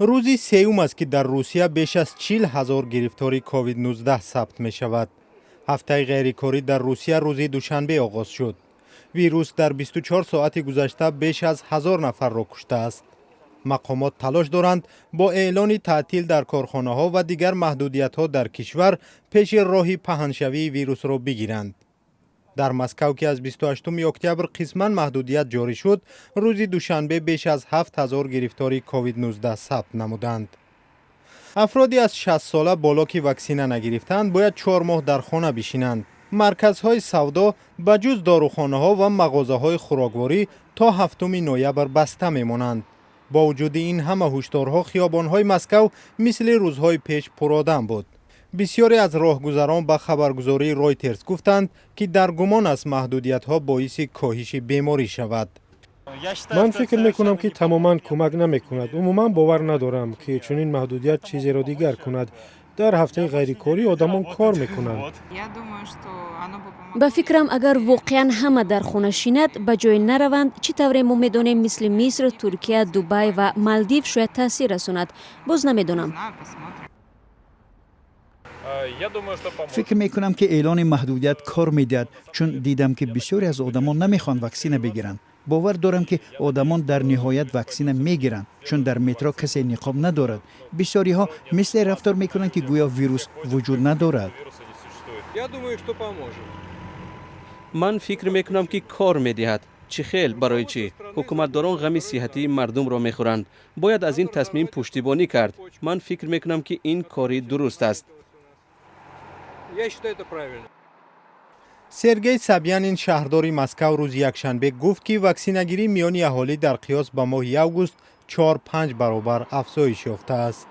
روزی سوم است که در روسیه بیش از 40,000 گرفتاری کووید 19 ثبت می شود. هفته غیرکاری در روسیه روزی دوشنبه آغاز شد. ویروس در 24 ساعت گذشته بیش از 1000 نفر را کشته است. مقامات تلاش دارند با اعلان تعطیل در کارخانه ها و دیگر محدودیت ها در کشور پیش راه پهنشوی ویروس را بگیرند. در مسکو که از 28 اکتبر قسما محدودیت جاری شد، روز دوشنبه بیش از 7000 گرفتاری کووید 19 ثبت نمودند. افرادی از 60 ساله بالا که واکسینه نگرفتند باید 4 ماه در خانه بشینند. مرکزهای سودا به جز داروخانه ها و مغازه خوراکواری تا 7 نوامبر بسته میمانند. با وجود این همه هشدارها، خیابان‌های مسکو مثل روزهای پیش پرآدم بود. بسیاری از راهگذران به خبرگزاری رویترز گفتند که در گمان است محدودیت‌ها باعث کاهش بیماری شود. من فکر میکنم که تماما کمک نمیکند. عموما باور ندارم که چنین محدودیت چیزی را دیگر کند. در هفته غیرکاری آدمان کار میکنند. به فکرم اگر واقعا همه در خانه شیند به جای نروند، چی طوری ما میدانیم مثل مصر، ترکیه، دبی و مالدیو شاید تاثیر رساند. باز نمیدونم. فکر میکنم که اعلان محدودیت کار میدهد، چون دیدم که بسیاری از آدمان نمیخوان واکسینه بگیرند. باور دارم که آدمان در نهایت واکسینه میگیرند، چون در مترو کسی نقاب ندارد. بسیاری ها مثل رفتار میکنند که گویا ویروس وجود ندارد. من فکر میکنم که کار میدهد. چی خیل برای چی؟ حکومتداران غم صحتی مردم را میخورند. باید از این تصمیم پشتیبانی کرد. من فکر میکنم که این کاری درست است. سرگئی سابیانین شهردار مسکو روز یکشنبه گفت که واکسینه‌گیری میان اهالی در قیاس با ماه اوگوست 4-5 برابر افزایش یافته است.